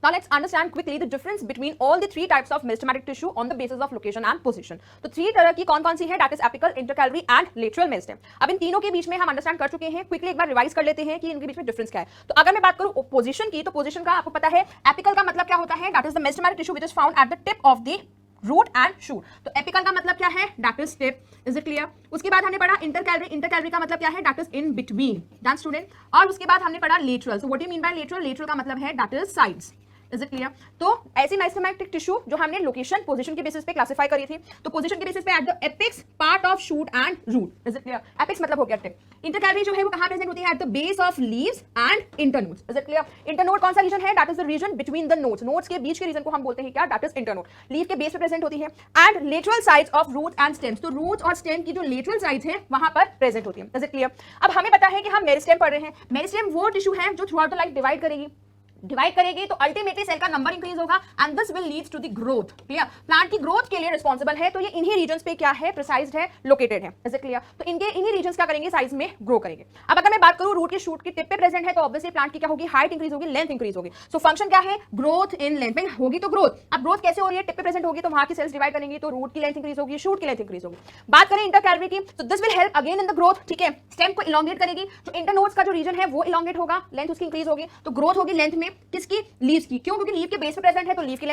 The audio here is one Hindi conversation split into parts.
Now let's understand quickly the difference between all the three types of meristematic tissue on the basis of location and position. तो थ्री तरह की कौन कौन सी है? That is apical, intercalary and lateral meristem. अब इन तीनों के बीच में हम अंडरस्टैंड कर चुके हैं. क्विकली एक बार रिवाइज कर लेते हैं कि इनके बीच में डिफरेंस क्या है. तो अगर मैं बात करूं पोजीशन की, तो पोजीशन का आपको पता है एपिकल का मतलब क्या होता है? That is the meristematic tissue which is found at the tip of the root and shoot. तो एपिकल का मतलब क्या है? That is tip. Is it clear? उसके बाद हमने पढ़ा इंटरकैलरी. इंटरकैलरी का मतलब क्या है? That is in between. Done student? और उसके बाद हमने पढ़ा lateral. So what do you mean by lateral? Lateral का मतलब है that is sides. Is it clear? तो ऐसी मेरिस्टेमेटिक टिश्यू जो हमने लोकेशन पोजीशन के बेसिस पे क्लासिफाई करी थी, तो पोजीशन के बेसिस पे at the apex part of shoot and root. Is it clear? Apex मतलब हो गया टिप. इंटरकैलरी जो है वो कहां प्रेजेंट होती है? At the base of leaves and internodes. Is it clear? Internode कौन सा रीजन है? That is the region between the nodes. Nodes के बीच के रीजन को हम बोलते हैं क्या? That is internode. लीव के बेस पे प्रेजेंट होती है. And lateral sides of root and stems. तो रूट्स और स्टेम की जो लेटरल साइड्स है वहां पर प्रेजेंट होती है. Is it clear? अब हमें पता है कि हम मेरिस्टेम पढ़ रहे हैं. मेरिस्टेम वो टिश्यू है जो throughout the life divide करेगी तो अल्टीमेटली सेल का नंबर इंक्रीज होगा and this will leads to the growth. Clear? Plant की ग्रोथ के लिए रिस्पांसिबल है, तो ये इन्हीं रीजन्स पे क्या है? प्रिसाइज्ड है, लोकेटेड है. Is it clear? तो इनके इन्हीं रीजन्स क्या करेंगे? साइज में ग्रो करेंगे. अब अगर मैं बात करूं रूट के शूट की टिप पे प्रेजेंट है, तो ऑब्वियसली प्लांट की क्या होगी? हाइट इंक्रीज होगी, लेंथ इंक्रीज होगी. सो फंक्शन क्या है? ग्रोथ इन लेंथ में होगी तो ग्रोथ. अब ग्रोथ कैसे हो रही है? टिप पे प्रेजेंट होगी तो वहां की सेल्स डिवाइड करेंगी, तो रूट की लेंथ इंक्रीज होगी, शूट की लेंथ इंक्रीज होगी. बात करें इंटरकैलरी की, तो this will help again in the growth. ठीक है? स्टेम को इलोंगेट करेगी, जो इंटरनोड्स का जो रीजन है वो इलोंगेट होगा, लेंथ उसकी इंक्रीज होगी, तो ग्रोथ होगी लेंथ में किसकी? लीव्स की. क्यों? क्योंकि लीव के बेस पे प्रेजेंट है, तो लीव की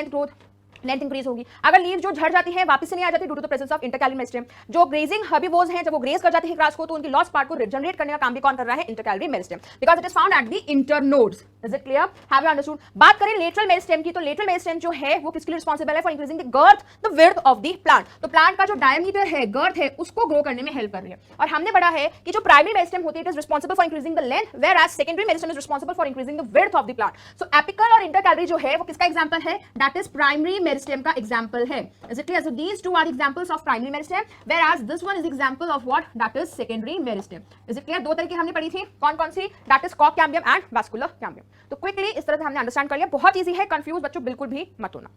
लेंथ इंक्रीज होगी. अगर लीव जो झड़ जाती है, वापस से नहीं आ जाती due to the presence of intercalary meristem. जो ग्रेजिंग हर्बिवोर्स हैं, जब वो ग्रेज कर जाते हैं ग्रास को, तो उनकी लॉस्ट पार्ट को रिजनरेट करने का काम भी कौन कर रहा है? Intercalary meristem, because it is found at the internodes. Is it clear? Have you understood? बात करें लेटरल मेरिस्टेम की, तो लेटरल मेरिस्टेम जो है वो किसके लिए रिस्पांसिबल है? For increasing the girth, the width of the plant. तो प्लांट का जो डायमीटर है, गर्थ है, उसको ग्रो करने में हेल्प कर रही है. और हमने पढ़ा है कि जो प्राइमरी मेरिस्टेम होती है, it is responsible for increasing the length, whereas secondary meristem is responsible for increasing the width of the plant. So apical और इंटरकैलरी जो है वो किसका एग्जांपल है? दैट इज प्राइमरी मेरिस्टेम का एग्जांपल है. Is it clear? So these two are examples of primary meristem, whereas this one is example of what? That is secondary meristem. Is it clear? दो तरीके हमने पढ़ी थी, कौन कौन सी? That is cork cambium and vascular cambium. तो quickly इस तरह से हमने अंडरस्टैंड कर लिया. बहुत इजी है, कंफ्यूज बच्चों बिल्कुल भी मत होना.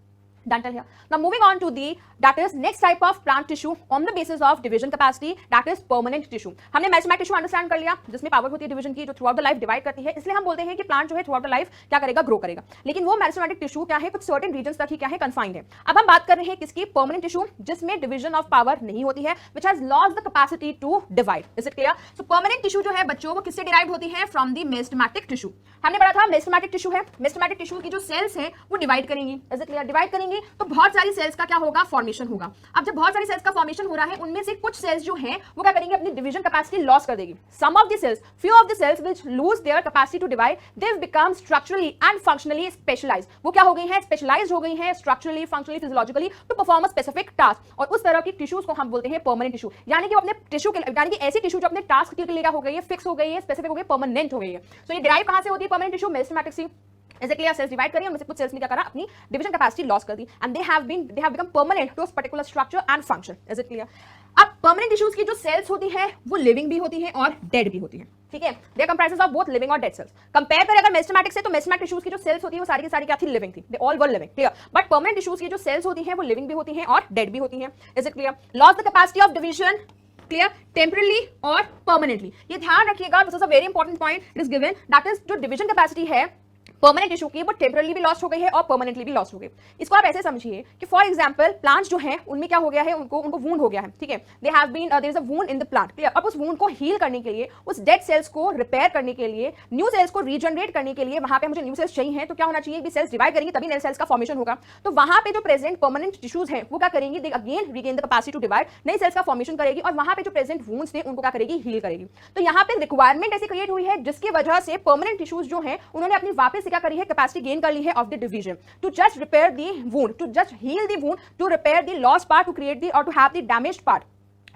Done till here. Now moving on to the that is next type of plant tissue on the basis of division capacity, that is permanent tissue. हमने meristematic tissue अंडरस्टैंड कर लिया जिसमें पावर होती है डिवीजन की, जो throughout the life divide करती है. इसलिए हम बोलते हैं कि प्लांट जो है थ्रू आउट द लाइफ क्या करेगा? ग्रो करेगा. लेकिन वो meristematic tissue क्या है? कुछ सर्टेन रीजन्स तक ही क्या है? कन्फाइंड है. अब हम बात कर रहे हैं किसकी? परमानेंट टिश्यू, जिसमें डिवीजन ऑफ पावर नहीं होती है, which has lost the capacity to divide. Is it clear? So permanent tissue जो है बच्चों वो किससे डिराइव होती है? From the meristematic tissue. हमने पढ़ा था meristematic tissue है, meristematic tissue की जो सेल्स है वो डिवाइड करेंगी. Is it clear? डिवाइड करेंगी तो बहुत सारी सेल्स का क्या होगा? फॉर्मेशन होगा. अब जब बहुत सारी सेल्स का फॉर्मेशन हो रहा है, उनमें से कुछ सेल्स जो हैं वो क्या करेंगे? अपनी डिवीजन कैपेसिटी लॉस कर देगी. Some of the cells, few of the cells which lose their capacity to divide, they become structurally and functionally specialised. वो क्या हो गई हैं? स्पेशलाइज्ड हो गई हैं structurally, functionally, physiologically to perform a specific task. और उस तरह की टिश्यूज को हम बोलते हैं परमानेंट टिश्यू. यानी कि वो अपने टिश्यू के, यानी कि ऐसी टिश्यू जो अपने टास्क के लिए क्या हो गई है? फिक्स हो गई है, स्पेसिफिक हो गई, परमानेंट हो गई है. सो ये डिराइव कहां से होती है? परमानेंट टिश्यू मेरिस्टेमेटिक से. Is it clear? Cells divide करिए, उनमें से कुछ सेल्स ने क्या करा? अपनी डिवीजन कैपेसिटी लॉस कर दी, and they have become permanent to a particular structure and function. Is it clear? अब परमानेंट टिश्यूज की जो सेल्स होती है वो लिविंग भी होती है और डेड भी होती है. ठीक है? They are comprises of both living और डेड सेल्स. कंपेयर करें अगर मेरिस्टेमेटिक से, तो मेरिस्टेमेटिक टिश्यूज की जो सेल्स होती है वो सारी की सारी क्या थी? लिविंग थी. They all were living. Clear? But permanent tissues की जो सेल्स होती है वो लिविंग भी होती है और डेड भी होती है. Is it clear? Loss the capacity of division, clear, temporarily और परमानेंटली. ये ध्यान रखिएगा, this is a very important point. It is given that is जो डिवीजन कैपेसिटी है परमानेंट टिश्यू की, वो टेम्परली भी लॉस्ट हो गई है और परमानेंटली भी लॉस्ट हो गई. इसको आप ऐसे समझिए कि फॉर एग्जांपल प्लांट्स जो हैं उनमें क्या हो गया है? उनको वूंड हो गया है. ठीक है? They have been there is a wound in the plant. Clear? अब उस वूंड को हील करने के लिए, उस डेड सेल्स को रिपेयर करने के लिए, न्यू सेल्स को रीजनरेट करने के लिए, वहां पे मुझे न्यू सेल्स चाहिए, तो क्या होना चाहिए? भी सेल्स डिवाइड करेंगे तभी नए सेल्स का फॉर्मेशन होगा. तो वहां पे जो प्रेजेंट परमानेंट टिश्यूज हैं वो क्या करेंगी? They again regain the capacity to divide, नई सेल्स का फॉर्मेशन करेगी और वहां पे जो प्रेजेंट वूंड्स थे उनको क्या करेगी? हील करेगी. तो यहाँ पे रिक्वायरमेंट ऐसी क्रिएट हुई है जिसकी वजह से परमानेंट टिश्यूज जो हैं उन्होंने अपनी वापस से क्या करी है? कैपेसिटी गेन कर ली है of the division to just repair the wound, to just heal the wound, to repair the lost part, to create the और to have the damaged part.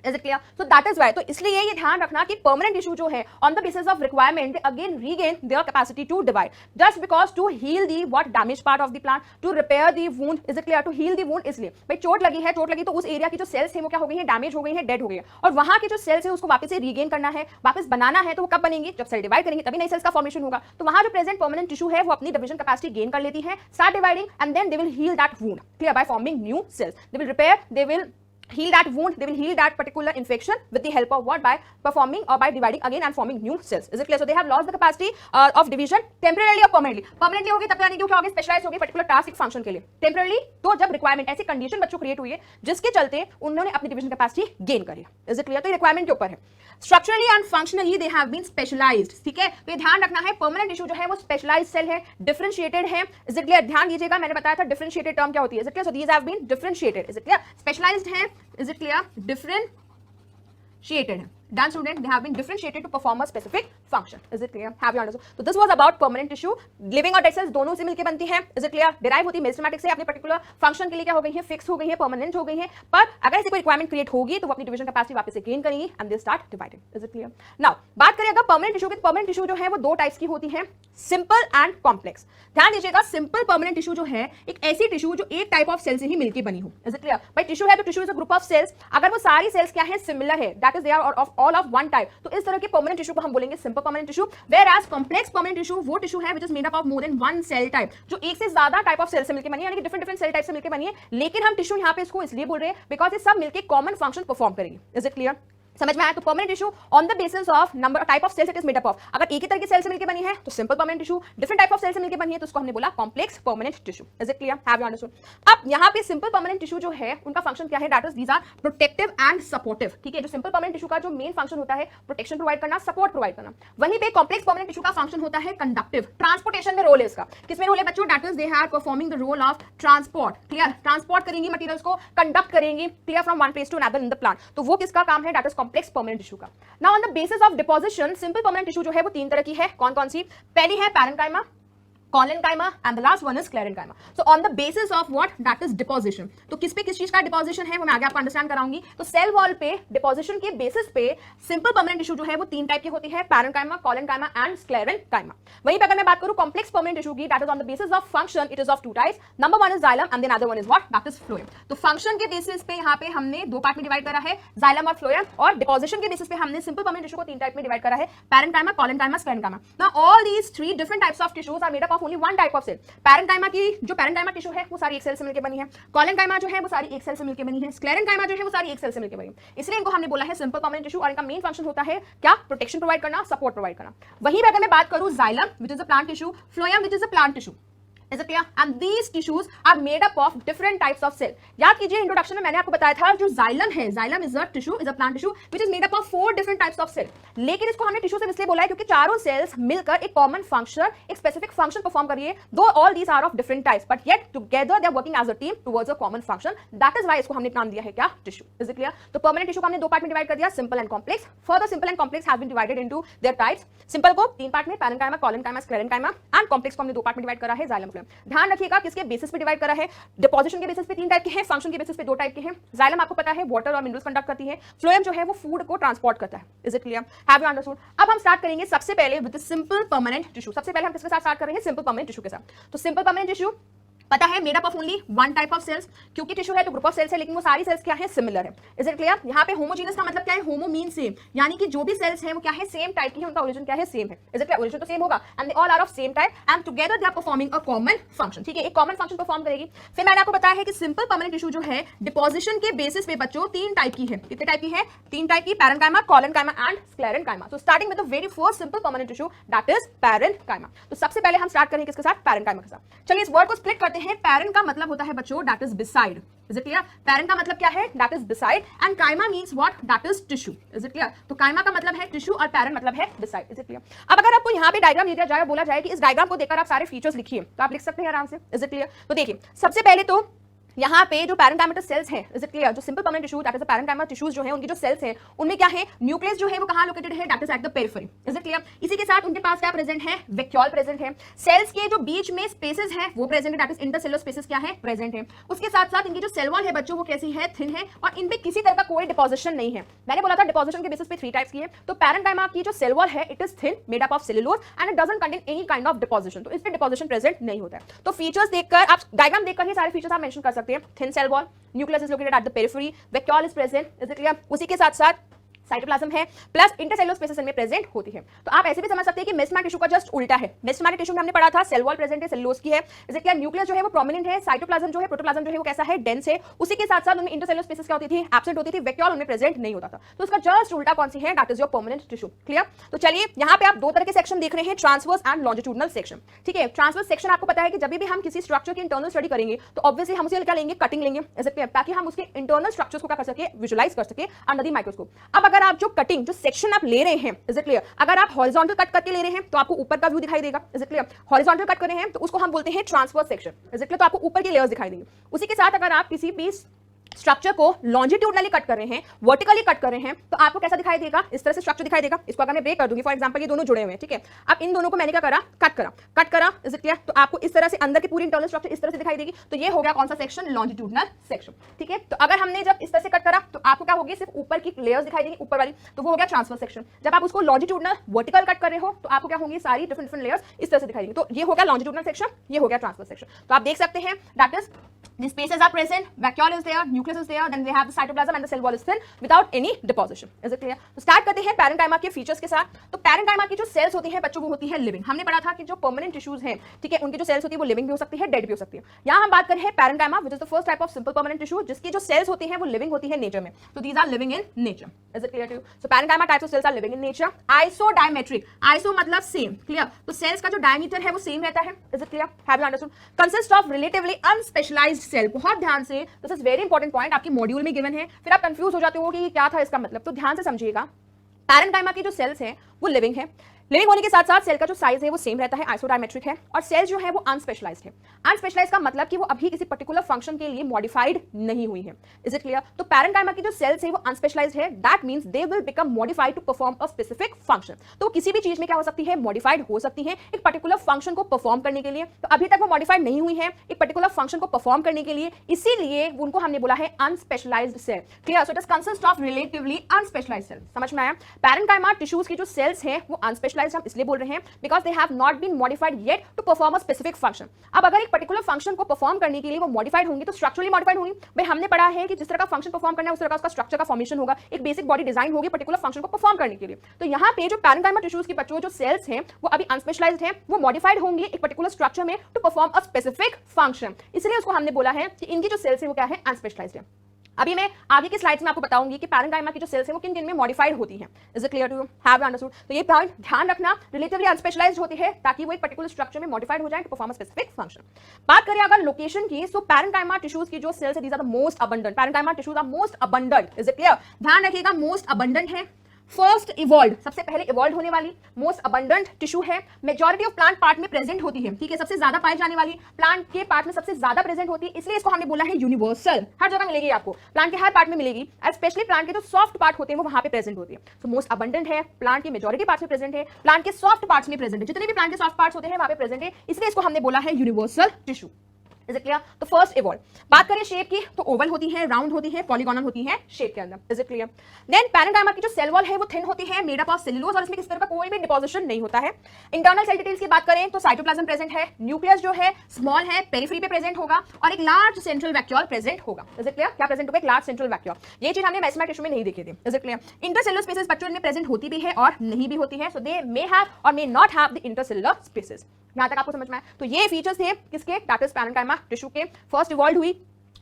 Is it clear? So that is why. तो इसलिए ये ध्यान रखना कि permanent tissue जो है on the basis of requirement they again regain their capacity to divide just because to heal the what damaged part of the plant, to repair the wound. Is it clear? To heal the wound. इसलिए भाई चोट लगी है, चोट लगी तो उस एरिया की जो सेल्स है वो क्या हो गई है? डैमेज हो गई है, डेड हो गई है. और वहां की जो सेल्स है उसको वापस से रीगेन करना है, वापस बनाना है. तो वो कब बनेंगी? जब सेल डिवाइड करेंगे तभी नई सेल्स का फॉर्मेशन होगा. तो वहां जो प्रेजेंट परमानेंट टिश्यू है वो अपनी डिवीजन कैपेसिटी गेन कर लेती है, start dividing and then they will heal that wound. Clear? By forming new cells. They will repair, they will heal that wound, they will heal that particular infection with the help of what? By performing or by dividing again and forming new cells. Is it clear? So they have lost the capacity of division temporarily or permanently. Permanently होगी तब तो यानी कि क्या होगी, स्पेशलाइज होगी पर्टिकुलर टास्क एक फंक्शन के लिए. टेम्पररी तो जब रिक्वायरमेंट ऐसी कंडीशन बच्चों क्रिएट हुई है जिसके चलते उन्होंने अपनी डिविजन कैपेसिटी गेन करी. Is it clear? तो रिक्वायरमेंट के ऊपर है. Structurally and functionally they have been specialised. ठीक है, तो ये ध्यान रखना है, परमानेंट टिश्यू जो है वो स्पेशलाइज्ड सेल है, डिफरेंशिएटेड है. Is it clear? ध्यान दीजिएगा, मैंने बताया था डिफरेंशिएटेड टर्म क्या होती है. Is it clear? So these have been differentiated. Is it clear? Specialised है. Is it clear? Differentiated. Done, student. They have been differentiated to perform a specific function. Is it clear? Have you understood? So this was about permanent tissue. Living और dead cells दोनों से मिलकर बनती है. Is it clear? Derive होती है मेरिस्टेमेटिक से, अपने पर्टिकुलर फंक्शन के लिए क्या हो गई है, फिक्स हो गई है, परमानेंट हो गई है. पर अगर ऐसी कोई रिक्वायरमेंट क्रिएट होगी तो वो अपनी डिविजन कैपेसिटी वापस से गेन करेंगी and they start dividing. Is it clear? Now बात करें अगर परमानेंट टिश्यू की, तो परमानेंट टिश्यू जो है वो दो टाइप्स की होती है, सिंपल एंड कॉम्प्लेक्स. ध्यान दीजिएगा, सिंपल परमानेंट टिश्यू जो है एक ऐसी टिश्यू जो एक टाइप ऑफ सेल से ही मिलकर बनी हो. Is it clear? भाई टिश्यू है तो tissue is a group of cells. अगर वो सारी सेल्स क्या है, सिमिलर है, that is they are all of one type, तो इस तरह के परमानेंट टिश्यू को हम बोलेंगे simple permanent tissue. Whereas complex permanent tissue वो टिश्यू है which is made up of more than one cell type, जो एक से ज्यादा टाइप ऑफ सेल से मिलकर बनी है, यानी कि डिफरेंट डिफरेंट सेल टाइप से मिलकर बनी है. लेकिन हम टिश्यू यहाँ पे इसको इसलिए बोल रहे हैं बिकॉज ये सब मिलकर कॉमन फंक्शन परफॉर्म करेंगे. Is it clear? समझ में आया? तो permanent tissue on the basis of number type of cells it is made up of. अगर एक ही तरह के सेल से मिलकर बनी है तो simple permanent tissue, different type of cell से मिलकर बनी है तो उसको हमने बोला complex permanent tissue. Is it clear? Have you understood? अब यहाँ पे सिंपल परमानेंट टिश्यू जो है उनका फंक्शन क्या है, that is these are protective and supportive. ठीक है, जो सिंपल परमानेंट टिश्यू का जो मेन फंक्शन होता है प्रोटेक्शन प्रोवाइड करना, सपोर्ट प्रोवाइड करना. वहीं पे कॉम्प्लेक्स परमानेंट टिश्यू का फंक्शन होता है कंडक्टिव, ट्रांसपोर्टेशन में रोल है इसका. किसमें रोल है बच्चों? That is they are performing the role of transport. Clear? Transport करेंगी मटेरियल्स को, कंडक्ट करेंगी, clear, from one place to another in the plant. तो वो किसका काम है? That is complex permanent tissue का. Now on the basis of deposition, simple permanent tissue जो है वो तीन तरह की है. कौन कौन सी? पहली है parenchyma, collenchyma and the last one is sclerenchyma. So on the basis of what? That is deposition. तो किस पे किस चीज का डिपोजिशन है वो मैं आगे आपको अंडरस्टैंड कराऊंगी. तो सेल वॉल पे डिपोजिशन के बेसिस पे सिंपल परमानेंट टिश्यू जो है वो तीन टाइप की होती है, पैरेन्काइमा, कॉलेनकाइमा एंड स्क्लेरेनकाइमा. वहीं पे अगर मैं बात करूं कॉम्प्लेक्स परमानेंट टिश्यू की, that is on the basis of function, it is of two types. Number one is xylem and then other one is what? That is phloem. तो फंक्शन के बेसिस पे यहाँ पे हमने दो पार्ट में डिवाइड करा है, जाइलम और फ्लोएम, और डिपोजिशन के बेसिस पे हमने सिंपल परमानेंट टिश्यू को तीन टाइप में डिवाइड करा है, parenchyma, collenchyma, sclerenchyma. Now all these three different types of tissues are made up of only one type of cell. Parenchyma की जो पैरेन्काइमा टिश्यू है वो सारी एक सेल से मिलकर बनी है, कॉलेनकाइमा जो है वो सारी एक सेल से मिलकर बनी है, स्क्लेरेनकाइमा जो है वो सारी एक सेल से मिलकर बनी है. इसलिए इनको हमने बोला है सिंपल परमानेंट टिश्यू, और इनका मेन फंक्शन होता है क्या? प्रोटेक्शन प्रोवाइड करना, सपोर्ट प्रोवाइड करना. वहीं पे अगर मैं बात करूं xylem which is a plant tissue, phloem which is a plant tissue. Is it clear? And these tissues are made up of different types of cell. याद कीजिए इंट्रोडक्शन में मैंने आपको बताया था जो जाइलम है, xylem is a tissue, is a plant tissue which is made up of 4 different types of cell. लेकिन इसको हमने टिश्यू से इसलिए बोला है क्योंकि चारों सेल्स मिलकर एक कॉमन फंक्शन, एक स्पेसिफिक फंक्शन परफॉर्म कर रही है. Though all these are of different types but yet together they are working as a team towards a common function. That is why इसको हमने नाम दिया है क्या? टिश्यू. Is it clear? तो परमानेंट टिश्यू को हमने दो पार्ट में डिवाइड कर दिया, simple and complex. Further simple and complex have been divided into their types. Simple को तीन पार्ट में, parenchyma, collenchyma, sclerenchyma, and complex को हमने दो पार्ट में डिवाइड करा है, जाइलम, फ्लोएम. ध्यान रखिएगा किसके बेसिस पे डिवाइड करा है. डिपोजिशन के बेसिस पे तीन टाइप के हैं, फंक्शन के बेसिस पे दो टाइप के हैं. जाइलम आपको पता है वाटर और मिनरल्स कंडक्ट करती है, फ्लोएम जो है वो फूड को ट्रांसपोर्ट करता है. Is it clear? Have you understood? अब हम स्टार्ट करेंगे सबसे पहले विद सिंपल परमानेंट टिश्यू. सबसे पहले हम किसके साथ स्टार्ट कर रहे हैं? सिंपल परमानेंट टिश्यू के साथ. तो सिंपल परमानेंट टिश्यू पता है made up of only one type of cells. क्योंकि टिश्यू है तो ग्रुप ऑफ सेल्स है, लेकिन वो सारी सेल्स क्या है? सिमिलर है. Is it clear? यहाँ पे होमोजीनियस का मतलब क्या है? होमो मीन सेम, यानी कि जो भी सेल्स है वो क्या है? सेम टाइप की है, उनका ओरिजिन क्या है? सेम है. Is it clear? ओरिजिन तो सेम होगा and they all are of same type and together they are performing a common function. ठीक है, एक कॉमन फंक्शन परफॉर्म करेगी. फिर मैंने आपको बताया है कि सिंपल परमानेंट टिश्यू जो है डिपोजिशन के बेसिस पे बच्चों तीन टाइप की है. कितने टाइप की है? तीन टाइप की, parenchyma, collenchyma and sclerenchyma. So starting with the very first simple permanent tissue that is parenchyma. तो सबसे पहले हम स्टार्ट करेंगे किसके साथ? पैरेन्काइमा के साथ. चलिए इस वर्ड को स्प्लिट करते हैं. पैरेन का मतलब होता है बच्चों that is beside. Is it clear? Paren का मतलब क्या है? That is beside. And काइमा means what? That is tissue. Is it clear? तो काइमा का मतलब है टिश्यू और पैरेन मतलब है बिसाइड. Is it clear? अब अगर आपको यहाँ पे डायग्राम दिया जाए, बोला जाए कि इस डायग्राम को देखकर आप सारे फीचर्स लिखिए, तो आप लिख सकते हैं आराम से. Is it clear? तो देखिए सबसे पहले तो यहाँ पे जो पैरेन्काइमा सेल्स हैं, इज इट क्लियर? जो simple permanent tissue that is parenchyma tissues जो है उनकी जो सेल्स है उनमें क्या है? न्यूक्लियस जो है वो कहाँ लोकेटेड है? That is at the periphery. Is it clear? इसी के साथ उनके पास क्या प्रेजेंट है? वैक्यूल प्रेजेंट है. सेल्स के जो बीच में स्पेसेस है वो प्रेजेंट है, दैट इज इंटरसेलुलर स्पेसेस क्या है? प्रेजेंट है. उसके साथ साथ इनकी जो सेल वॉल है बच्चों वो कैसी है? थिन है, और इन पे किसी तरह का कोई डिपोजिशन नहीं है. मैंने बोला था डिपोजिशन के बेसिस पे थ्री टाइप्स की है. तो पैरेन्काइमा की जो सेल वॉल है it is thin, made up of cellulose and it doesn't contain any kind of deposition. तो इस पे डिपोजिशन प्रेजेंट नहीं होता है. तो फीचर्स देखकर आप डायग्राम देखकर ही सारे फीचर्स आप मेंशन कर सकते हैं. Thin cell wall, nucleus is located at the periphery, vacuole is present. Is it clear? उसी के साथ साथ साइटोप्लाज्म है प्लस इंटरसेलुलर स्पेसेस में प्रेजेंट होती है। तो आप ऐसे भी समझ सकते हैं कि मेसेंटेरिक टिश्यू का जस्ट उल्टा है। मेसेंटेरिक टिश्यू में हमने पढ़ा था सेल वॉल प्रेजेंट है, सेलुलोज की है, इसे क्या न्यूक्लियस जो है वो प्रोमिनेंट है, साइटोप्लाज्म जो है प्रोटोप्लाज्म जो है वो कैसा है, डेंस है, उसी के साथ साथ उनमें इंटरसेलुलर स्पेसेस क्या होती थी, एब्सेंट होती थी, वैक्यूल उनमें प्रेजेंट नहीं होता था। तो उसका जस्ट उल्टा कौन सी है, that is your permanent tissue. Clear? तो चलिए यहाँ पे आप दो तरह के सेक्शन देख रहे हैं, ट्रांसवर्स एंड लॉन्जिट्यूडनल सेक्शन। ठीक है, ट्रांसवर्स सेक्शन आपको पता है कि जब भी हम किसी स्ट्रक्चर की इंटरनल स्टडी करेंगे तो ऑब्वियसली हम उसे क्या लेंगे, कटिंग लेंगे, ताकि हम उसके इंटरनल स्ट्रक्चर्स को क्या कर सके, विजुलाइज कर सके अंडर द माइक्रोस्कोप। अब अगर आप जो कटिंग जो सेक्शन आप ले रहे हैं, इज इट क्लियर, अगर आप हॉरिजॉन्टल कट करके ले रहे हैं तो आपको ऊपर का व्यू दिखाई देगा, is it clear. Horizontal cut कर रहे हैं तो उसको हम बोलते हैं transverse section, is it clear, तो आपको ऊपर की लेयर्स दिखाई देंगे। उसी के साथ अगर आप किसी भी स्ट्रक्चर को लॉन्जिट्यूडनली कट कर रहे हैं, वर्टिकली कट कर रहे हैं, तो आपको कैसा दिखाई देगा, इस तरह से स्ट्रक्चर दिखाई देगा। इसको अगर मैं ब्रेक कर दूंगी, फॉर एग्जांपल ये दोनों जुड़े हुए हैं, ठीक है, अब इन दोनों को मैंने क्या करा, कट करा, इज इट क्लियर, तो आपको इस तरह से अंदर की पूरी इंटरनल स्ट्रक्चर इस तरह से दिखाई देगी। तो ये हो गया कौन सा सेक्शन, लॉन्जिट्यूडनल सेक्शन। ठीक है, तो अगर हमने जब इस तरह से कट करा तो आपको क्या होगी, सिर्फ ऊपर की लेयर्स दिखाई देगी, ऊपर वाली, तो वो हो गया ट्रांसवर्स सेक्शन। जब आप उसको लॉन्जिट्यूडनल वर्टिकल कट कर रहे हो तो आपको क्या होंगी, सारी डिफरेंट लेयर्स इस तरह से दिखाई देगी। तो ये हो गया लॉन्जिट्यूडनल सेक्शन, ये हो गया ट्रांसवर्स सेक्शन। तो आप देख सकते हैं that is the spaces are present, vacuole is there, nucleus is there, then we have the cytoplasm and the cell wall is thin without any deposition. Is it clear? तो स्टार्ट करते हैं पैरेन्काइमा के फीचर्स के साथ। तो पैरेन्काइमा की जो सेल्स होती हैं बच्चों वो होती है लिविंग। हमने पढ़ा था कि जो परमानेंट टिश्यूज हैं, ठीक है, उनकी जो सेल्स होती है वो लिविंग भी हो सकती है, डेड भी हो सकती है। यहाँ हम बात कर रहे हैं parenchyma which is the first type of simple permanent tissue, जिसकी जो सेल्स होती हैं वो लिविंग होती है नेचर में। तो these are living in nature. Is it clear to you? So parenchyma types of cells are living in nature. Isodiametric, iso मतलब सेम, क्लियर, तो सेल्स का जो डायमीटर है वो सेम रहता है। Is it clear? Have you understood? Consist of relatively unspecialized cell. बहुत ध्यान से, this is very important point, आपके मॉड्यूल में गिवन है, फिर आप कंफ्यूज हो जाते हो कि क्या था इसका मतलब। तो ध्यान से समझिएगा, पैरेन्काइमा की जो सेल्स हैं वो लिविंग है। लिविंग होने के साथ साथ सेल का जो साइज है वो सेम रहता है, आइसोडायमेट्रिक है, और सेल्स जो है वो अनस्पेशलाइज्ड है। अनस्पेशलाइज्ड का मतलब कि वो अभी किसी पर्टिकुलर फंक्शन के लिए मॉडिफाइड नहीं हुई है। Is it clear? तो पैरेन्काइमा की जो सेल्स है वो अनस्पेशलाइज्ड है, that means they will become modified to perform a specific function. तो किसी भी चीज में क्या हो सकती है, मॉडिफाइड हो सकती है एक पर्टिकुलर फंक्शन को परफॉर्म करने के लिए। तो अभी तक वो मॉडिफाइड नहीं हुई है एक पर्टिकुलर फंक्शन को परफॉर्म करने के लिए, इसीलिए उनको हमने बोला है unspecialized cell. Clear? So it is consist of relatively unspecialized cell. समझ में आया? पैरेन्काइमा टिश्यूज की जो सेल्स हैं वो अनस्पेशलाइज्ड हम इसलिए बोल रहे हैं because they have not been modified yet to perform a specific function। अब अगर एक पर्टिकुलर फंक्शन को परफॉर्म करने के लिए वो मॉडिफाइड होंगी तो स्ट्रक्चरली मॉडिफाइड होंगी। भाई हमने पढ़ा है कि जिस तरह का फंक्शन परफॉर्म करना है उस तरह का उसका स्ट्रक्चर का फॉर्मेशन होगा, एक बेसिक बॉडी डिजाइन होगी पर्टिकुलर फंक्शन को परफॉर्म करने के लिए। तो यहाँ पे जो पैरेन्काइमा टिश्यूज की बच्चों जो सेल्स हैं वो अभी अनस्पेशलाइज्ड हैं, वो मॉडिफाइड होंगी एक पर्टिकुलर स्ट्रक्चर में to perform a specific function, इसलिए उसको हमने बोला है कि इनकी जो सेल्स है वो क्या है, अनस्पेशलाइज्ड है। अभी मैं आगे की स्लाइड्स में आपको बताऊंगी कि पैरेन्काइमा की जो सेल्स हैं वो किन किन में मॉडिफाइड होती हैं। Is it clear to you? Have you understood? तो ये पॉइंट ध्यान रखना, रिलेटिवली अनस्पेशलाइज्ड होती है ताकि वो एक पर्टिकुलर स्ट्रक्चर में मॉडिफाइड हो जाए to perform a specific function. बात करें अगर लोकेशन की, सो पैरेन्काइमा टिश्यूज की जो सेल्स है these are the most abundant. Parenchyma tissues are most abundant. Is it clear? ध्यान रखिएगा, मोस्ट अबंडेंट है, फर्स्ट इवॉल्व, सबसे पहले इवॉल्व होने वाली मोस्ट अबंडेंट टिश्यू है, मेजॉरिटी ऑफ प्लांट पार्ट में प्रेजेंट होती है। ठीक है, सबसे ज्यादा पाई जाने वाली, प्लांट के पार्ट में सबसे ज्यादा प्रेजेंट होती है, इसलिए इसको हमने बोला है यूनिवर्सल। हर जगह मिलेगी आपको, प्लांट के हर पार्ट में मिलेगी, स्पेशली प्लांट के जो सॉफ्ट पार्ट होते हैं वो वहां पे प्रेजेंट होती है। तो मोस्ट अबंडेंट है, प्लांट के मेजॉरिटी पार्ट्स में प्रेजेंट है, प्लांट के सॉफ्ट पार्ट्स में प्रेजेंट है, जितने भी प्लांट के सॉफ्ट पार्ट्स होते हैं वहां पे प्रेजेंट है, इसलिए इसको हमने बोला है universal tissue. Is it clear? तो फर्स्ट इवॉल्व। बात करें शेप की तो ओवल होती है, राउंड होती है, पॉलीगोनल होती है शेप के अंदर। Is it clear? Then parenchyma की जो सेल वॉल है वो थिन होती है, मेड अप ऑफ सेलुलोज, और इसमें किसी तरह का कोई भी डिपोजिशन नहीं होता है। इंटरनल सेल डिटेल्स की बात करें तो साइटोप्लाज्म प्रेजेंट है, न्यूक्लियस जो है स्मॉल है, पेरिफेरी पे प्रेजेंट होगा, और एक लार्ज सेंट्रल वैक्यूल प्रेजेंट होगा। Is it clear? क्या प्रेजेंट होगा? एक लार्ज सेंट्रल वैक्यूल। ये चीज हमने मेसेंटेरिक टिश्यू में नहीं देखी थी। Is it clear? Intercellular spaces बच्चों में प्रेजेंट होती भी है और नहीं भी होती है, सो दे मे हैव और may not have the intercellular spaces. यहां तक आपको समझ में आया? तो ये फीचर्स थे किसके, दैट इज पैरेन्काइमा टिश्यू के, फर्स्ट इवॉल्व हुई।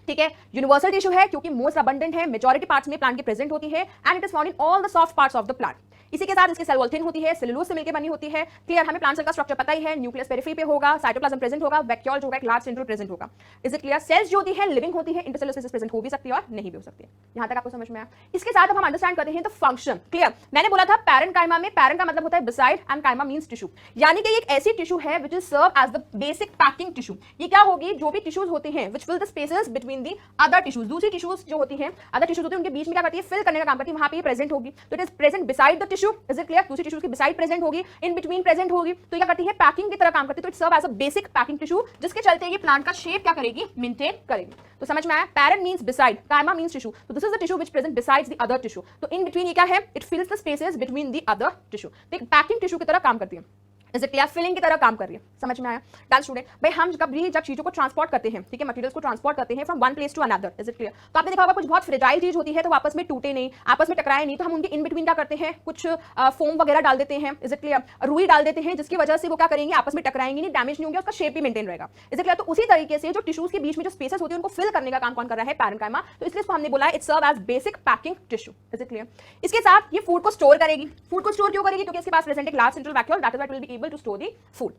ठीक है, यूनिवर्सल टिश्यू है क्योंकि मोस्ट अबंडेंट है, मेजॉरिटी पार्ट्स में प्लांट के प्रेजेंट होती है, and it is found in all the soft parts of the plant. इसी के साथ इसकी सेल वॉल थिन होती है, सेलुलोज से मिलकर बनी होती है। क्लियर? हमें प्लांट सेल का स्ट्रक्चर पता ही है, न्यूक्लियस पेरिफेरी पे होगा, साइटोप्लाज्म प्रेजेंट होगा, वैक्यूल जो होगा एक लार्ज सेंट्रल प्रेजेंट होगा। Is it clear? सेल्स जो होती है लिविंग होती है, इंटरसेलुलर स्पेसेस प्रेजेंट हो भी सकती है और नहीं भी हो सकती है। यहां तक आपको समझ में आया? इसके साथ अब हम अंडरस्टैंड करते हैं द फंक्शन। क्लियर? मैंने बोला था पैरेन्काइमा में, पैरेन का मतलब होता है बिसाइड एंड काइमा मींस टिश्यू, यानी कि एक ऐसी टिश्यू है which is serve as the basic packing tissue. ये क्या होगी, जो भी टिश्यूज होते हैं which fill the spaces between the other tissues, दूसरी टिश्यूज जो होती हैं, अदर टिश्यूज होती हैं उनके बीच में क्या करती है, फिल करने का काम करती है, वहां पे प्रेजेंट होगी। तो it is present beside the tissue. Is it clear? दूसरी टिश्यूज के बिसाइड प्रेजेंट होगी, इन बिटवीन प्रेजेंट होगी, तो क्या करती है, पैकिंग की तरह काम करती है। तो it serve as a basic packing tissue, जिसके चलते ये प्लांट का शेप क्या करेगी, मेंटेन करेगी। तो समझ में आया? पैरेन मींस बिसाइड, काइमा मींस टिश्यू, तो this is the tissue which present besides the other tissue. तो इन बिटवीन ये क्या है, it fills the spaces between the other tissue, तो एक पैकिंग टिश्यू की तरह काम करती है। Is it clear? फिलिंग की तरह काम कर रही है, समझ में आया? डांस स्टूडेंट भाई हम जब चीजों को ट्रांसपोर्ट करते हैं, ठीक है, मटेरियल्स को ट्रांसपोर्ट करते हैं from one place to another, is it clear? तो आपने देखा होगा कुछ बहुत फ्रेजाइल चीज होती है तो आपस में टूटे नहीं, आपस में टकराए नहीं, तो हम उनके इन बिटवीन क्या करते हैं, कुछ फोम वगैरह डाल देते हैं, इज इट क्लियर? रुई डाल देते हैं, जिसकी वजह से वो क्या करेंगे, आपस में टकराएंगे नहीं, डैमेज नहीं होंगे, उसका शेप भी मेंटेन रहेगा, इज इट क्लियर? तो उसी तरीके से जो टिश्यूज के बीच में जो स्पेसेस होती है उनको फिल करने का काम कौन कर रहा है, पैरेन्काइमा। तो इसलिए इसको हमने बोला it serve as basic packing tissue, is it clear? इसके साथ ये फूड को स्टोर करेगी। फूड को स्टोर क्यों करेगी? क्योंकि इसके पास प्रेजेंट एक large central vacuole, that is why it will be able to store the food.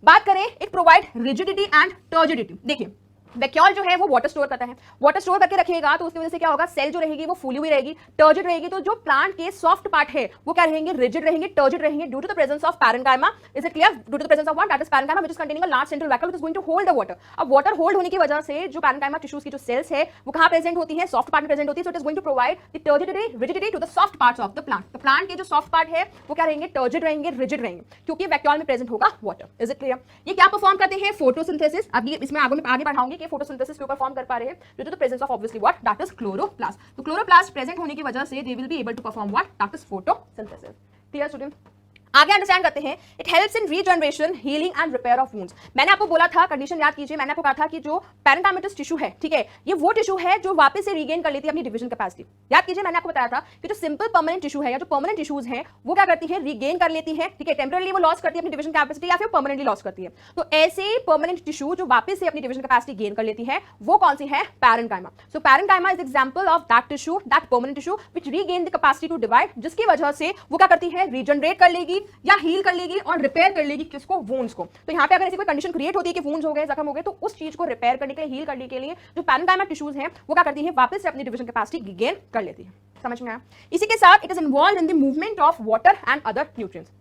बात करें, it provide rigidity and turgidity. देखिए वैक्यूल जो है वो वाटर स्टोर करता है, वाटर स्टोर करके रखेगा तो उसकी वजह से क्या होगा, सेल जो रहेगी वो फूली हुई रहेगी, टर्जिड रहेगी, तो जो प्लांट के सॉफ्ट पार्ट है वो क्या रहेंगे, रिजिड रहेंगे, टर्जिड रहेंगे, due to the presence of parenchyma, is it clear? Due to the presence of what, that is parenchyma which is containing a large central vacuole which is going to hold the water. अब वाटर होल्ड होने की वजह से जो पैरेन्काइमा टिश्यूज की जो सेल्स है वो कहां प्रेजेंट होती है, सॉफ्ट पार्ट में प्रेजेंट होती है, so it is going to provide the turgidity, rigidity to the soft parts of the plant. तो प्लांट के जो सॉफ्ट पार्ट है वो क्या रहेंगे, टर्जिड रहेंगे, रिजिड रहेंगे, क्योंकि वैक्यूल में प्रेजेंट होगा वाटर, इज इट क्लियर? ये क्या परफॉर्म करते हैं, फोटोसिंथेसिस। अब ये इसमें आगे बढ़ाऊंगी कि फोटोसिंथेसिस क्यों परफॉर्म कर पा रहे हैं, due to the presence of obviously what, that is chloroplast। तो chloroplast present होने की वजह से they will be able to perform what, that is photosynthesis। clear student? आगे अंडरस्टैंड करते हैं, it helps in regeneration, healing and repair of wounds. मैंने आपको बोला था, कंडीशन याद कीजिए, मैंने आपको कहा था कि जो पैरेन्काइमेटस टिश्यू है, ठीक है, ये वो टिश्यू है जो वापस से रीगेन कर लेती है अपनी डिविजन कैपेसिटी। याद कीजिए, मैंने आपको बताया था कि जो सिंपल परमानेंट टिश्यू है या जो परमानेंट टिश्यूज हैं वो क्या करती है, रीगेन कर लेती है, ठीक है, टेम्पररी वो लॉस करती है अपनी डिविजन कैपेसिटी या फिर परमानेंटली लॉस करती है। तो ऐसे परमानेंट टिश्यू जो वापस से अपनी डिविजन कैपेसिटी गेन कर लेती है वो कौन सी है, parenchyma. So parenchyma is example of that tissue, that permanent tissue which regain the capacity to divide, जिसकी वजह से वो क्या करती है, रीजनरेट कर लेगी या हील कर लेगी और रिपेयर कर लेगी किसको, वुंड्स को। तो यहाँ पे अगर ऐसी कोई कंडीशन क्रिएट होती है कि वुंड्स हो गए, जख्म हो गए, तो उस चीज को रिपेयर करने के लिए, हील करने के लिए जो पैरेन्काइमा टिश्यूज हैं वो क्या करती है, वापस से अपनी डिविजन कैपेसिटी गेन कर लेती है। समझ में आया? इसी के साथ it is involve in the movement of water and other nutrients.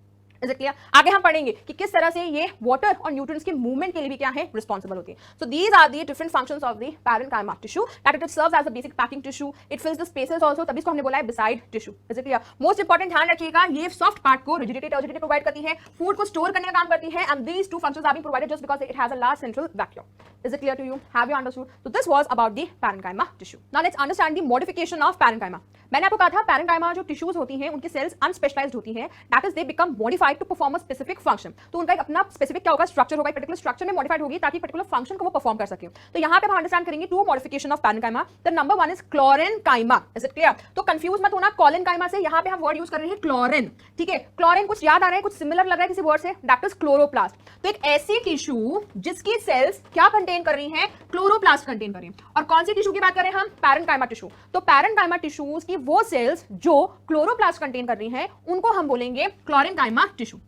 Is it clear? आगे हम पढ़ेंगे कि किस तरह से ये वाटर और न्यूट्रिएंट्स के मूवमेंट के लिए भी क्या है, रिस्पांसिबल होती है। So these are the different functions of the parenchyma tissue, that it serves as a basic packing tissue, it fills the spaces also, तभी इसको हमने बोला है beside tissue. Is it clear? Most important ध्यान रखिएगा, ये सॉफ्ट पार्ट को रिजिडिटी, टर्जिडिटी प्रोवाइड करती है, फूड को स्टोर करने का काम करती है, and these two functions are being provided just because it has a large central vacuum. Is it clear to you? Have you understood? So this was about the parenchyma tissue. Now let's understand the modification of parenchyma. मैंने आपको कहा था पैरेन्काइमा जो टिश्यूज होती हैं उनकी सेल्स अनस्पेशलाइज्ड होती हैं, that is they become modified to perform a specific function. तो उनका एक अपना स्पेसिफिक क्या होगा, स्ट्रक्चर होगा, पर्टिकुलर स्ट्रक्चर में मॉडिफाइड होगी ताकि पर्टिकुलर फंक्शन को वो परफॉर्म कर सके। तो यहाँ पे हम अंडरस्टैंड करेंगे two modification of parenchyma. The number one is chlorenchyma. Is it clear? तो कंफ्यूज मत होना कोलेन्काइमा से, यहाँ पे हम वर्ड यूज कर रहे हैं क्लोरेन, ठीक है? क्लोरेन कुछ याद आ रहा है, कुछ सिमिलर लग रहा है किसी वर्ड से, दैट इज क्लोरोप्लास्ट। तो एक ऐसी टिश्यू जिसकी सेल्स क्या कंटेन कर रही है, क्लोरोप्लास्ट कंटेन कर रही है। और कौन सी टिश्यू की बात कर रहे हैं हम, पैरेन्काइमा टिश्यू। तो पैरेन्काइमा टिश्यूज की वो सेल्स जो क्लोरोप्लास्ट कंटेन कर रही हैं उनको हम बोलेंगे क्लोरेन्काइमा टिश्यू।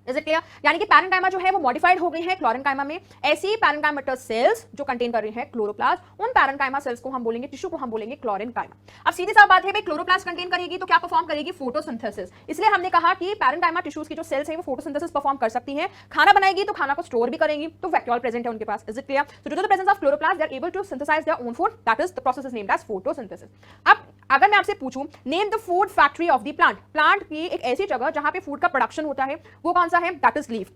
Is it clear? यानी कि पैरेन्काइमा जो है वो मॉडिफाइड हो गई है क्लोरेन्काइमा में। ऐसी पैरेन्काइमेटस सेल्स जो कंटेन कर रही है क्लोरोप्लास्ट, उन पैरेन्काइमा सेल्स को हम बोलेंगे, टिश्यू को हम बोलेंगे क्लोरेन्काइमा। अब सीधी सी बात है भाई, क्लोरोप्लास्ट कंटेन करेगी तो क्या परफॉर्म करेगी, फोटोसिंथेसिस। इसलिए हमने कहा कि पैरेन्काइमा टिश्यूज की जो सेल्स है वो फोटोसिंथेसिस परफॉर्म कर सकती है, खाना बनाएगी तो खाना को स्टोर भी करेंगी, तो वैक्यूल प्रेजेंट है उनके पास। Is it clear? So due to the presence of chloroplast they are able to synthesize their own food, that is the process is named as photosynthesis. अब अगर मैं आपसे पूछूं, name the food factory of the plant, plant की एक ऐसी जगह जहां पे फूड का प्रोडक्शन होता है वो कौन सा है, that is leaf.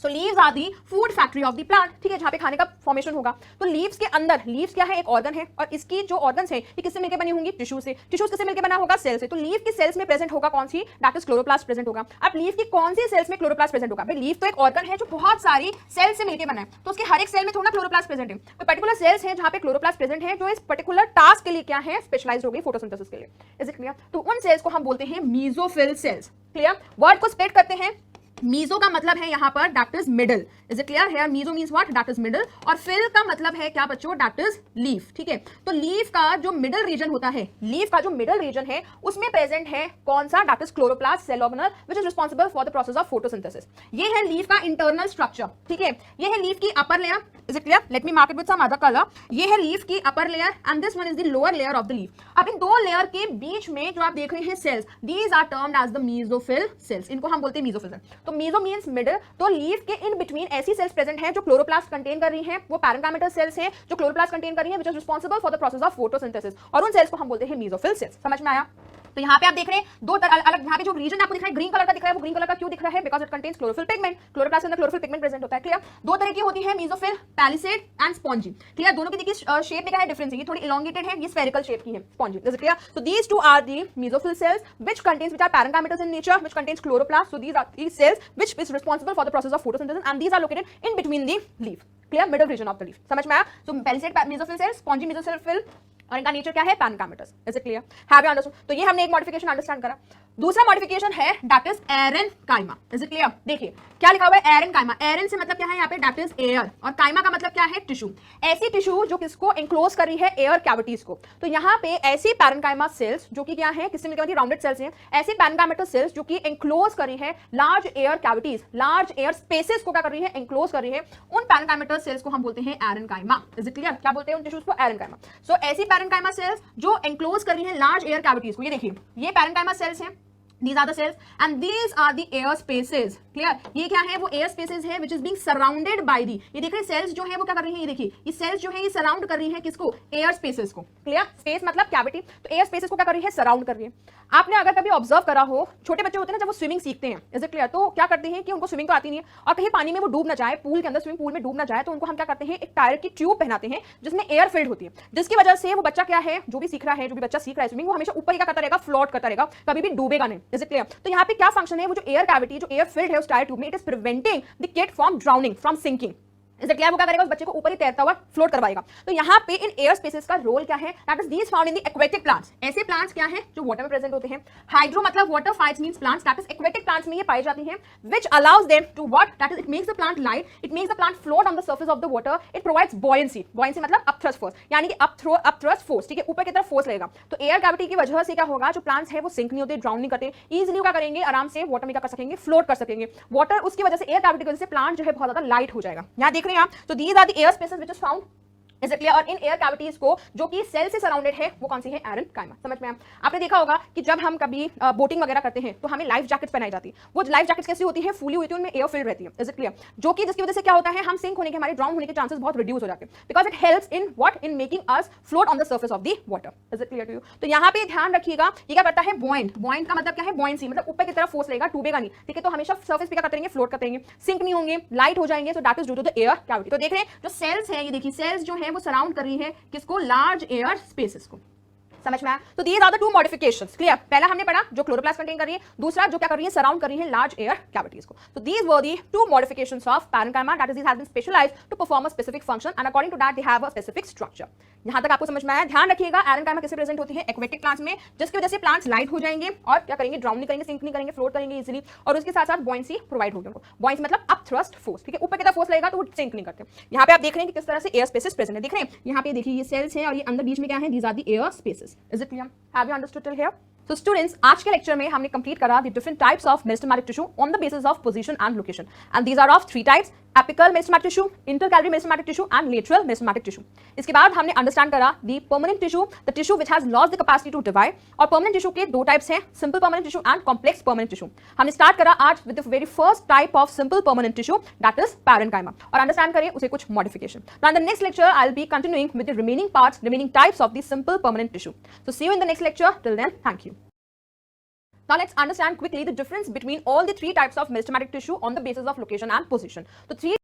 So leaves are the food factory of the plant, ठीक है, जहां पे खाने का फॉर्मेशन होगा। तो लीव्स के अंदर, लीव्स क्या है, एक ऑर्गन है, और इसकी जो ऑर्गन्स है ये किससे मिलकर बनी होंगी, टिश्यू से। टिश्यूज किससे मिलकर बना होगा, सेल से। तो लीफ की सेल्स में प्रेजेंट होगा कौन सी, दैट इज क्लोरोप्लास्ट प्रेजेंट होगा। अब लीफ की कौन सी सेल्स में क्लोरोप्लास्ट प्रेजेंट होगा, भाई लीफ तो एक ऑर्गन है जो बहुत सारी सेल से मिलकर बना है, तो उसके हर एक सेल में थोड़ा क्लोरोप्लास्ट प्रेजेंट है। तो पर्टिकुलर सेल्स है जहां पे क्लोरोप्लास्ट प्रेजेंट है जो इस पर्टिकुलर टास्क के लिए क्या है, स्पेशलाइज्ड हो गई फोटोसिंथेसिस के लिए। Is it clear? तो उन सेल्स को हम बोलते हैं मीजोफिल सेल्स। क्लियर? वर्ड को स्प्लिट करते हैं, मीजो का मतलब है यहाँ पर that is middle. Is it clear? Here meso means what, that is middle. और फिल का मतलब है क्या बच्चों, दैट इज लीफ। ठीक है, तो लीफ का जो मिडल रीजन होता है, लीफ का जो मिडल रीजन है उसमें प्रेजेंट है कौन सा, that is chloroplast cell organelle which is responsible for the process of photosynthesis. ये है लीफ का इंटरनल स्ट्रक्चर। ठीक है, ये है लीफ की upper layer. Is it clear? Let me mark it with some other colour. ये है लीफ की upper layer and this one is the lower layer of the leaf. अब इन दो लेयर के बीच में जो आप देख रहे हैं cells, these are termed as the mesophyll cells. इनको हम बोलते हैं मेसोफिल। तो मेसो मींस मिडल। तो लीफ के इन बिटवीन ऐसी सेल्स प्रेजेंट हैं जो क्लोरोप्लास्ट कंटेन कर रही हैं, वो पैरेन्काइमेटल सेल्स हैं जो क्लोरोप्लास्ट कंटेन कर रही हैं, which is responsible for the process of photosynthesis. और उन सेल्स को हम बोलते हैं मेसोफिल सेल्स। समझ में आया? तो यहाँ पे आप देख रहे हैं दो अलग, यहाँ पे जो रीजन आपको दिख रहा है ग्रीन कलर का दिख रहा है, वो ग्रीन कलर का क्यों दिख रहा है? Because it contains chlorophyll pigment. Chloroplast के अंदर क्लोरोफिल पिगमेंट प्रेजेंट होता है। क्लियर? दो तरह की होती है, mesophyll, palisade and spongy. Clear? दोनों की देखिए शेप में क्या है डिफरेंस है, ये थोड़ी इलोंगेटेड है, ये स्फेरिकल शेप की है, spongy. Is it clear? So these two are the mesophyll cells which are parenchymatous in nature, which contains chloroplast. So these are these cells which is responsible for the process of photosynthesis, and these are located in between the leaf. Clear? Middle region of the leaf. समझ में आया? So palisade mesophyll cells, spongy mesophyll, और इनका नेचर क्या है? Parenchymatous. Is it clear? Have you understood? तो ये हमने एक मॉडिफिकेशन अंडरस्टैंड करा। दूसरा मॉडिफिकेशन है that is aerenchyma. Is it clear? देखिए क्या लिखा हुआ है एरेनकाइमा। एरन से मतलब क्या है यहाँ पे? दैट इज एयर, और काइमा का मतलब क्या है? टिश्यू। ऐसी टिश्यू जो किसको एंक्लोज कर रही है? एयर कैविटीज को। तो यहाँ पे ऐसी पैरेन्काइमा सेल्स जो कि क्या है? किससे मिलकर बनती है? राउंडेड सेल्स हैं। ऐसी पैरेन्काइमेटस सेल्स जो कि एंक्लोज कर रही है large air cavities, large air spaces को क्या कर रही है? एंक्लोज कर रही है। उन पैरेन्काइमेटस सेल्स को हम बोलते हैं एरेनकाइमा। Is it clear? क्या बोलते हैं उन टिश्यूज को? एरेनकाइमा। सो ऐसी पैरेन्काइमा सेल्स जो एंक्लोज कर रही है लार्ज एयर कैविटीज को। ये देखिए ये पैरेन्काइमा सेल्स हैं, these are the cells and these are the air spaces. Clear? ये क्या है? वो एयर स्पेसेस है which is being surrounded by the, ये देख रहे हैं सेल्स जो है वो क्या कर रही है? ये देखिए ये सेल्स जो है ये सराउंड कर रही है किसको? एयर स्पेसेस को। क्लियर? स्पेस मतलब कैविटी, तो एयर स्पेसेस को क्या कर रही है? सराउंड कर रही है। आपने अगर कभी ऑब्जर्व करा हो, छोटे बच्चे होते हैं ना जब वो स्विमिंग सीखते हैं, इज इट क्लियर? तो क्या करते हैं कि उनको स्विमिंग तो आती नहीं है, और कहीं पानी में वो डूब ना जाए, पूल के अंदर स्विमिंग पूल में डूब ना जाए, तो उनको हम क्या करते हैं? एक टायर की ट्यूब पहनाते हैं जिसमें एयर फिल्ड होती है, जिसकी वजह से वो बच्चा क्या है? जो भी सीख रहा है, जो भी बच्चा सीख रहा है स्विमिंग, वो हमेशा ऊपर ही क्या करता रहेगा? फ्लोट करता रहेगा, कभी भी डूबेगा नहीं। Is it clear? तो यहाँ पे क्या फंक्शन है? वो जो एयर कैविटी, जो एयर फिल्ड है उस टायर ट्यूब में, it is preventing the kid from drowning, from sinking. Is it clear? वो क्या करेगा? उस बच्चे को ऊपर ही तैरता हुआ फ्लोट करवाएगा। तो यहाँ पे इन एयर स्पेसेस का रोल क्या है? That is these found in the aquatic plants. ऐसे प्लांट्स क्या है? जो वाटर में प्रेजेंट होते हैं। हाइड्रो मतलब water, phytes means plants, that is aquatic plants में ये पाई जाती हैं, which allows them to what? That is it makes the plant light, it makes the plant float on the surface of the water, it provides buoyancy. Buoyancy मतलब अपथ्रस्ट फोर्स, यानी कि अपथ्रस्ट फोर्स, ठीक है, ऊपर की तरफ फोर्स लगेगा। तो एयर कैविटी की वजह से क्या होगा? जो प्लांट्स है वो सिंक नहीं होते, ड्राउन नहीं करते, इजीली क्या करेंगे? आराम से वाटर में क्या कर सकेंगे? फ्लोट कर सकेंगे। वाटर उसकी वजह से, एयर कैविटी की वजह से प्लांट जो है बहुत ज्यादा लाइट हो जाएगा। यहाँ देख रहे हैं आप, तो these are air spaces which is found, is it clear? और इन एयर कैविटीज को जो कि सेल से सराउंडेड है वो कौन सी है? एरेनकाइमा। समझ में आया? आपने देखा होगा कि जब हम कभी बोटिंग वगैरह करते हैं तो हमें लाइफ जैकेट्स पहनाई जाती है। वो लाइफ जैकेट्स कैसी होती है? फूली हुई होती है, उनमें एयर फिल्ड रहती है। Is it clear? जो कि जिसकी वजह से क्या होता है? हम सिंक होने के, हमारे ड्राउन होने के चांसेस बहुत रिड्यूस हो जाते हैं, because it helps in what? In making us float on the surface of the water. Is it clear to you? तो यहाँ पे ध्यान रखिएगा, ये क्या करता है? बॉइंट। बॉइंट का मतलब क्या है? बॉयंसी मतलब ऊपर की तरफ फोर्स लेगा, डूबेगा नहीं, ठीक है? तो हमेशा सर्फेस पे क्या करते रहेंगे? फ्लोट करते रहेंगे, सिंक नहीं होंगे, लाइट हो जाएंगे। So that is due to the air cavity. तो देख रहे हैं जो सेल्स है, ये देखिए सेल्स जो है वो सराउंड कर रही है किसको? लार्ज एयर स्पेसेस को। समझ में आया? तो these are the two modifications. Clear? पहला हमने पढ़ा जो क्लोरोप्लास्ट कंटेन कर रही है, दूसरा जो क्या कर रही है? सराउंड कर रही है लार्ज एयर कैविटीज को। तो these were the two modifications of parenchyma, that is this has been specialized to perform a specific function and according to that they have a specific structure. यहां तक आपको समझ में आया? ध्यान रखिएगा एरेनकाइमा किससे प्रेजेंट होती है? एक्वेटिक प्लांट्स में, जिसकी वजह से प्लांट्स लाइट हो जाएंगे और क्या करेंगे? ड्राउन नहीं करेंगे, सिंक नहीं करेंगे, फ्लोट करेंगे इजीली, और उसके साथ साथ बॉयंसी प्रोवाइड होगी उनको। बॉयंसी मतलब अप थ्रस्ट फोर्स, ठीक है? ऊपर की तरफ फोर्स लगेगा तो वो सिंक नहीं करते। यहाँ पे आप देख रहे हैं कि किस तरह से एयर स्पेसेस प्रेजेंट है। देख रहे हैं यहाँ पे देखिए ये सेल्स हैं और ये अंदर बीच में क्या है? These are the air spaces. Is it clear? Have you understood till here? So students, आज के लेक्चर में हमने कंप्लीट करा the different types of meristematic tissue on the basis of position and location, and these are of three types: apical meristematic tissue, intercalary meristematic tissue and lateral meristematic tissue. इसके बाद हमने अंडरस्टैंड करा the permanent tissue, the tissue which has lost the capacity to divide, और permanent tissue के दो टाइप्स हैं, simple permanent tissue and complex permanent tissue. हमने स्टार्ट करा आज with the very first type of simple permanent tissue, that is parenchyma, और अंडरस्टैंड करें उसे कुछ modification. Now in the next lecture I'll be continuing with the remaining parts, remaining types of the simple permanent tissue. So see you in the next lecture. Till then, thank you. Now let's understand quickly the difference between all the three types of meristematic tissue on the basis of location and position. So three